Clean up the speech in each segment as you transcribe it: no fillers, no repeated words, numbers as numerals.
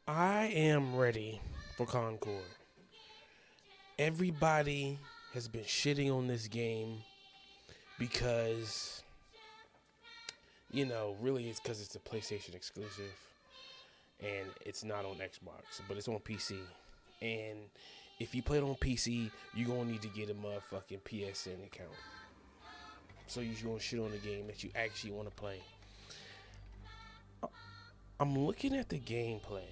I am ready for Concord. Everybody has been shitting on this game because, really it's because it's a PlayStation exclusive and it's not on Xbox, but it's on PC. And if you play it on PC, you're going to need to get a motherfucking PSN account. So you're going to shit on the game that you actually want to play. I'm looking at the gameplay,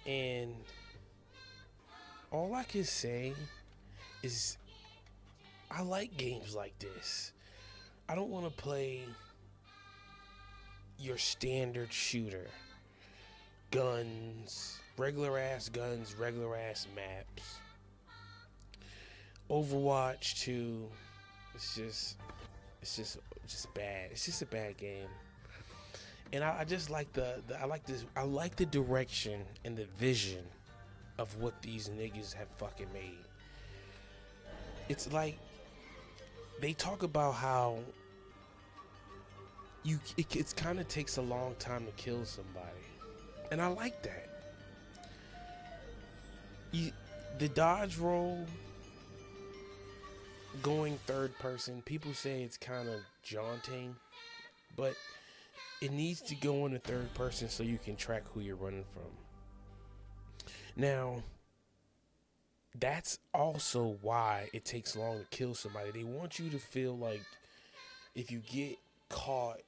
and all I can say is I like games like this. I don't want to play your standard shooter. Regular ass guns, regular ass maps. Overwatch 2, it's just bad. It's just a bad game. And I just like I like the direction and the vision of what these niggas have fucking made. It's like they talk about how it kind of takes a long time to kill somebody, and I like that. The dodge roll going third person, people say it's kind of jaunting, but it needs to go in the third person so you can track who you're running from. Now, that's also why it takes long to kill somebody. They want you to feel like if you get caught,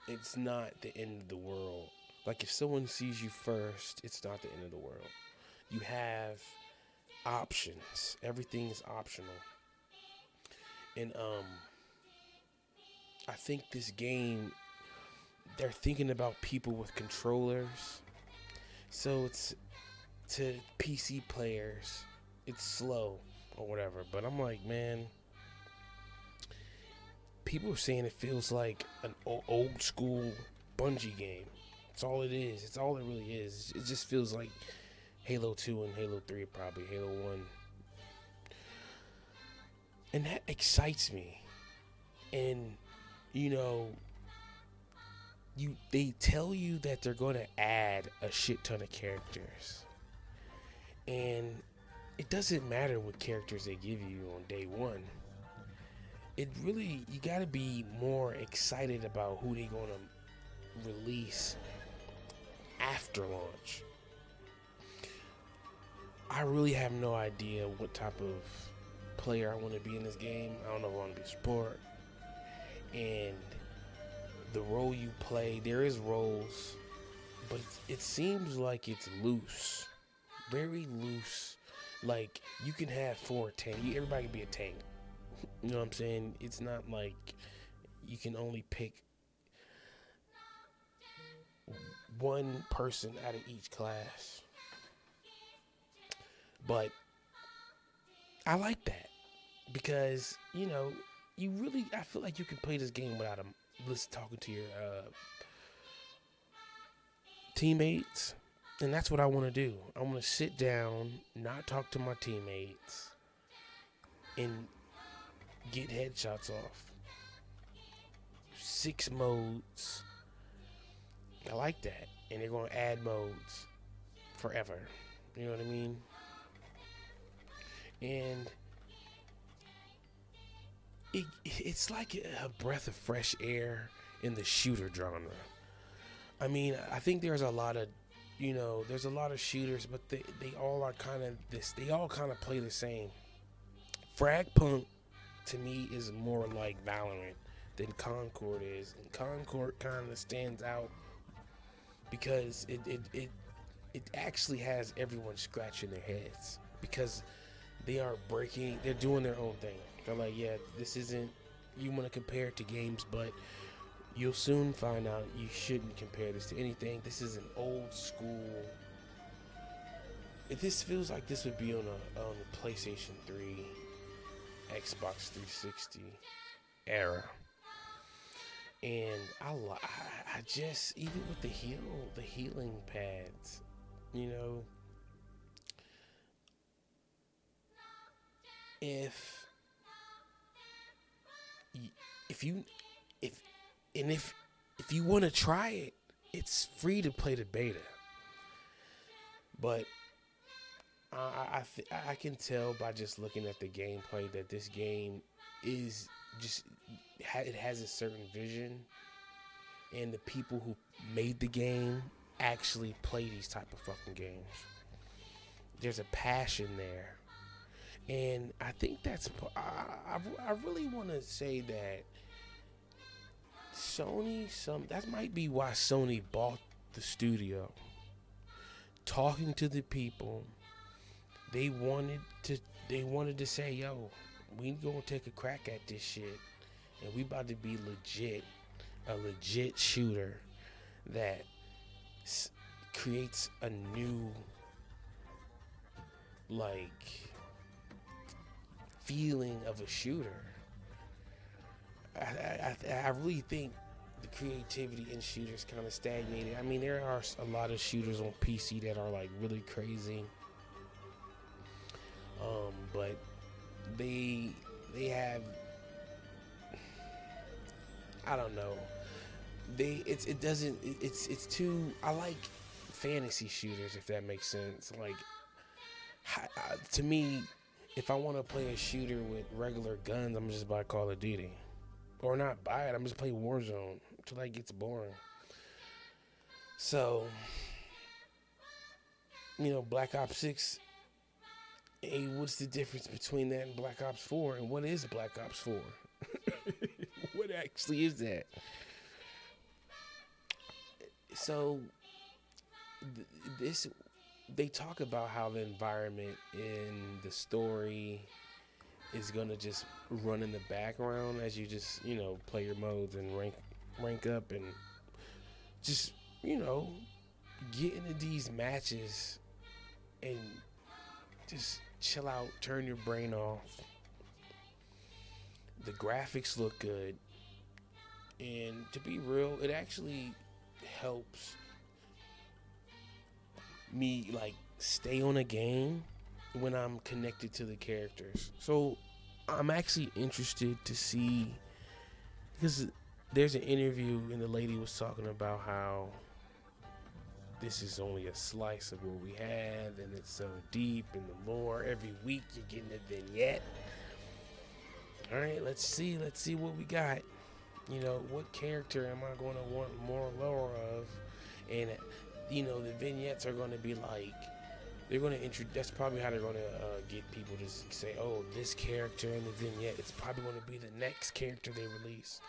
it's not the end of the world. Like if someone sees you first, it's not the end of the world. You have options. Everything is optional. And I think this game, they're thinking about people with controllers. So it's to PC players, it's slow or whatever. But I'm like, man, people are saying it feels like an old school Bungie game. It's all it is. It's all it really is. It just feels like Halo 2 and Halo 3, probably Halo 1. And that excites me. And, they tell you that they're going to add a shit ton of characters. And it doesn't matter what characters they give you on day one. You got to be more excited about who they're going to release after launch. I really have no idea what type of player I want to be in this game. I don't know if I want to be support. And the role you play, there is roles, but it seems like it's loose. Very loose. Like, you can have 4 tanks. Everybody can be a tank. You know what I'm saying? It's not like you can only pick one person out of each class. But I like that because, I feel like you can play this game without talking to your teammates. And that's what I want to do. I want to sit down, not talk to my teammates, and get headshots off. 6 modes. I like that. And they're going to add modes forever. You know what I mean? And it's like a breath of fresh air in the shooter genre. I mean, I think there's a lot of shooters, but they all are kind of this. They all kind of play the same. Fragpunk, to me, is more like Valorant than Concord is, and Concord kind of stands out because it actually has everyone scratching their heads because they're doing their own thing. They're like, yeah, this isn't, you want to compare it to games, but you'll soon find out you shouldn't compare this to anything. This is an old school. This feels like this would be on a PlayStation 3, Xbox 360 era. And I just, even with the healing pads, if you want to try it, it's free to play the beta, but I can tell by just looking at the gameplay that this game is just it has a certain vision, and the people who made the game actually play these type of fucking games. There's a passion there, and I think that's I really want to say that that might be why Sony bought the studio. Talking to the people, they wanted to say, yo, we gonna take a crack at this shit, and we about to be a legit shooter that creates a new like feeling of a shooter. I really think the creativity in shooters kind of stagnated. I mean, there are a lot of shooters on PC that are like really crazy, but they have, I don't know. It's too. I like fantasy shooters, if that makes sense. Like, to me, if I want to play a shooter with regular guns, I'm just buy Call of Duty, or not buy it. I'm just play Warzone until it gets boring. So, Black Ops 6. Hey, what's the difference between that and Black Ops 4? And what is Black Ops 4? What actually is that? So, they talk about how the environment in the story is gonna just run in the background as you just play your modes and rank up and just get into these matches and just chill out, turn your brain off. The graphics look good, and to be real, it actually helps me like stay on a game when I'm connected to the characters. So I'm actually interested to see, because there's an interview and the lady was talking about how this is only a slice of what we have, and it's so deep in the lore. Every week you're getting a vignette. All right, let's see what we got. What character am I going to want more lore of? And the vignettes are going to be like, they're going to introduce. That's probably how they're going to get people to say, oh, this character in the vignette, it's probably going to be the next character they release.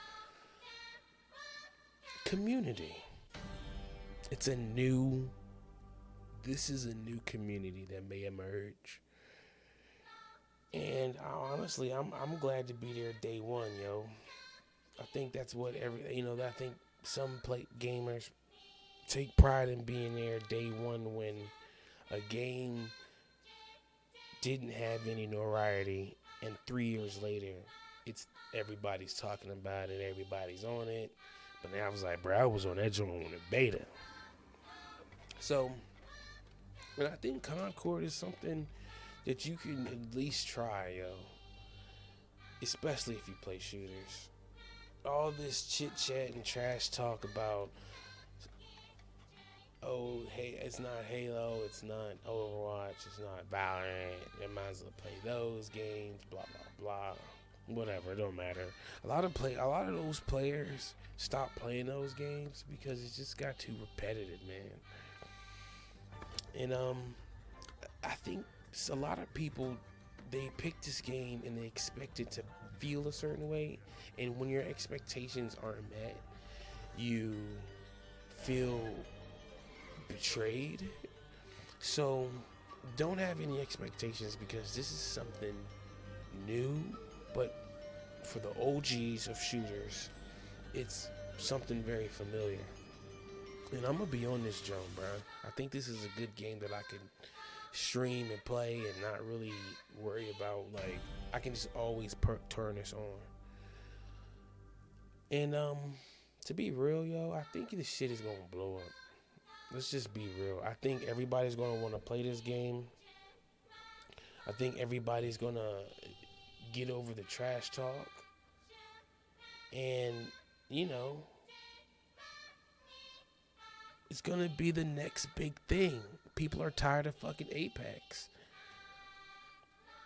Community. This is a new community that may emerge. And honestly, I'm glad to be there day one, yo. I think that's what I think some gamers take pride in being there day one when a game didn't have any notoriety, and 3 years later, everybody's talking about it, everybody's on it. But now I was like, bro, I was on that joint on the beta. So, but I think Concord is something that you can at least try, yo. Especially if you play shooters. All this chit chat and trash talk about, oh, hey, it's not Halo, it's not Overwatch, it's not Valorant. You might as well play those games, blah blah blah. Whatever, it don't matter. A lot of those players stopped playing those games because it just got too repetitive, man. And I think a lot of people, they pick this game and they expect it to feel a certain way, and when your expectations aren't met, you feel betrayed. So don't have any expectations, because this is something new, but for the OGs of shooters, it's something very familiar. And I'm gonna be on this jump, bro. I think this is a good game that I can stream and play and not really worry about, like, I can just always turn this on. And to be real, yo, I think this shit is gonna blow up. Let's just be real. I think everybody's gonna want to play this game. I think everybody's gonna get over the trash talk. And It's gonna be the next big thing. People are tired of fucking Apex.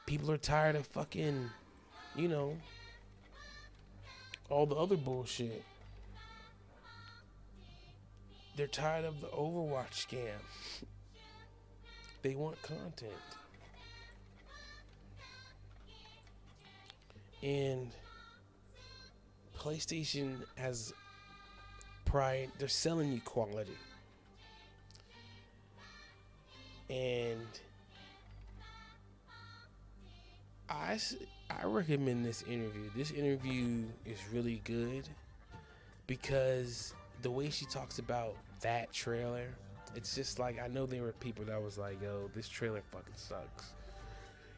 People are tired of fucking, you know, all the other bullshit. They're tired of the Overwatch scam. They want content. And PlayStation has pride. They're selling you quality. And I recommend this interview. This interview is really good because the way she talks about that trailer, it's just like, I know there were people that was like, yo, this trailer fucking sucks.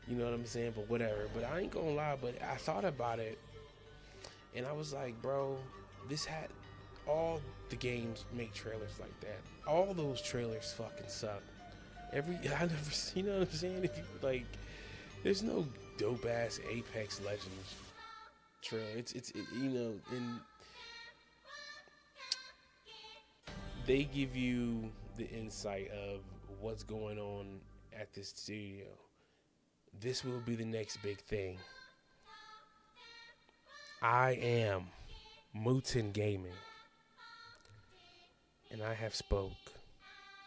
You know what I'm saying? But whatever. But I ain't gonna lie, but I thought about it and I was like, bro, this had all the games make trailers like that. All those trailers fucking suck. I never, you know what I'm saying? If you like, there's no dope ass Apex Legends trailer. It's you know, and they give you the insight of what's going on at this studio. This will be the next big thing. I am Muten Gaming, and I have spoke.